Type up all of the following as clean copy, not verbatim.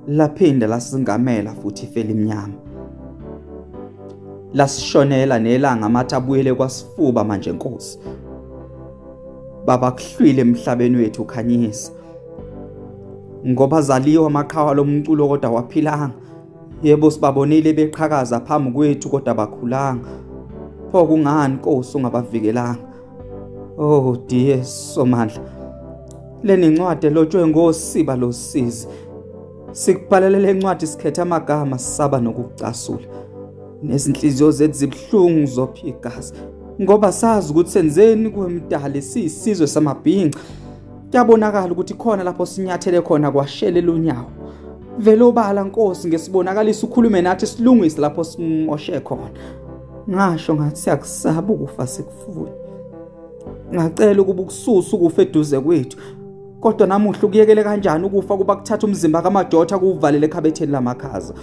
laphinda lasingamela futhi ifele imnyama. Lasishonela nelanga amathi abuyele kwasifuba manje Nkosi. Baba kuhlwile emhlabeni wethu ukhanyisa. Ngoba zaliwa amaqhawe lomculo kodwa waphilanga. Yebo sibabonile beqhakaza phambi kwethu kodwa bakhulanga. Pho kungani Nkosi ungabavikelanga? Oh dear Somandla. Leni incwadi elotshwe ngosiba losizi. Sikubhalela le ncwadi sikhetha amagama sisaba nokucasula. Nezinhliziyo zethu zibhlungu zophigazi. Ngoba sazi ukuthi senzeni kwemdali sisizwe samabhinqa. Kuyabonakala ukuthi khona lapho sinyathele khona kwashelela unyawo. Vele obala Nkosi ngesibonakalisa ukhulume nathi silungise lapho simoshe khona. Ngasho ngathi siyakusaba ukufa sikufuni. Ngacela ukuba ukususa ukufa eduze kwethu. Kodwa namuhla ukuyekele kanjani ukufa kuba kuthatha umzimba kaMajotha kuvalele ekhabetheni lamakhaza.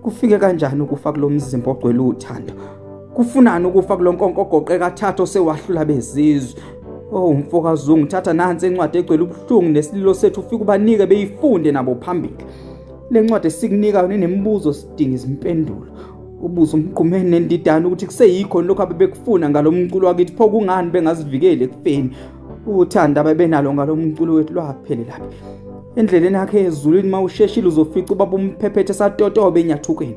Kufike kanjani ukufa kulomzimba ogcwele uthando? Kufunani ukufa kulonkonko ogoqe kathathu osewahlula bezizwe? Oh mfokazi ungithatha nansi encwadi egcwele ubuhlungu nesililo sethu ufike ubanike beyifunde nabo phambili. Le ncwadi esikunika yona inemibuzo sidinga izimpendulo. Ubuzo umqhumeni nendidana ukuthi kuseyikho lokho abebekufuna ngalomculo wakithi pho kungani bengazivikeli ekufeni. Uthanda abebenalo ngalomculo wethu lwaphelela laphi. Endleleni yakhe ezulwini mawusheshile uzofica ubaba umphephethe satotobe enyathukweni.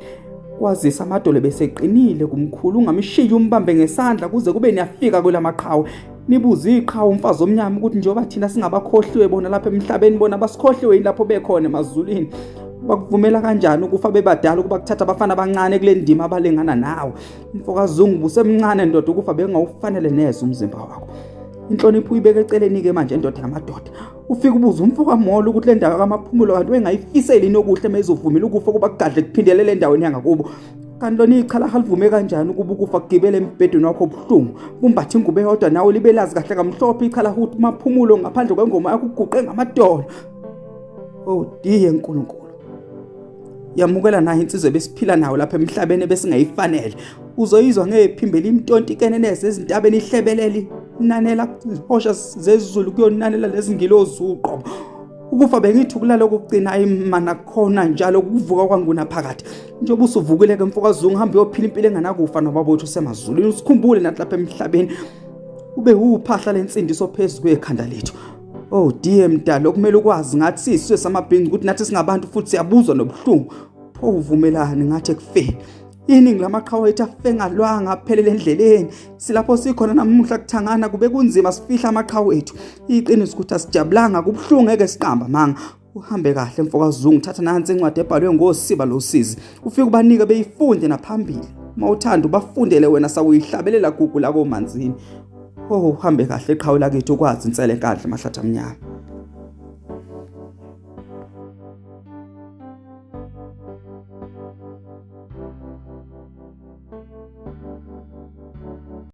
Kwazisa amadolo beseqinile kumkhulu ungamshiya umbambe ngesandla kuze kube niyafika kwelamaqhawe. Nibuze iqhawe umfazi omnyama ukuthi njengoba thina singabakhohliwe bona lapha emhlabeni bona basikhohliwe yilapho bekhona emazulwini. Bakuvumela kanjani ukufa bebadala ukuba kuthatha abafana abancane kule ndima abalengana nawe? Mfokazi ungubusemncane ndoda ukufa bengawufanele neze umzimba wakho. Inhlonipho uyibeke eceleni ke manje indoda yamadoda. Ufika ubuza umfoka molo ukuthi le ndawo kamaphumulo kanti wengayifiseli nokuhle mezovumela ukufa kuba kugadle kuphindelela endaweni yangakubo. Kanti lona ichala halivume kanjani ukuba ukufa kugibele embhedeni wakho obuhlungu? Kumbathe ingubo eyodwa nawe libelazi kahle kamhlophe ichala ukuthi maphumulo ngaphandle kwengoma yakho uguqe ngamadolo. Oh dear Nkulunkulu. Yamukela nayo insizwe besiphila nawo lapha emhlabeni besingayifanele. Uzoyizwa ngephimbela imtonti keneneze ezintabeni ihlebeleli nanela hosha zezulu kuyonanela lezingilozi uqobo. Ukufa bengithi kulala kokugcina imana khona njalo ukuvuka kwanguna phakathi. Njengoba usuvukile ke mfokazi ungihambe uyophila impilo enganakufa nababothu semazulwini usikhumbule nathi lapha emhlabeni. Ube uphahla lensindiso phezulu kwekhanda lethu. Oh dear mdala okumele ukwazi ngathi sisizwe samabhinqa ukuthi nathi singabantu futhi siyabuzwa nobuhlungu. Pho uvumelani ngathi ekufeni. Iningi lamaqhawe ethu afe ngalwanga aphelele endleleni. Silapho sikhona namuhla kuthangana kube kunzima sifihla amaqhawe ethu. Iqiniso ukuthi asijabulanga kubuhlungu ngeke siqamba manga. Uhambe kahle mfokazi ungithatha nansi incwadi ebhalwe ngosiba losizi. Ufike ubanike beyifunde naphambili. Mawuthanda ubafundele wena sawuyihlabelela gugu la komanzini. Oh uhambe kahle eqhawe lakethu ukwazi insele enkandla mahlathi amnyama.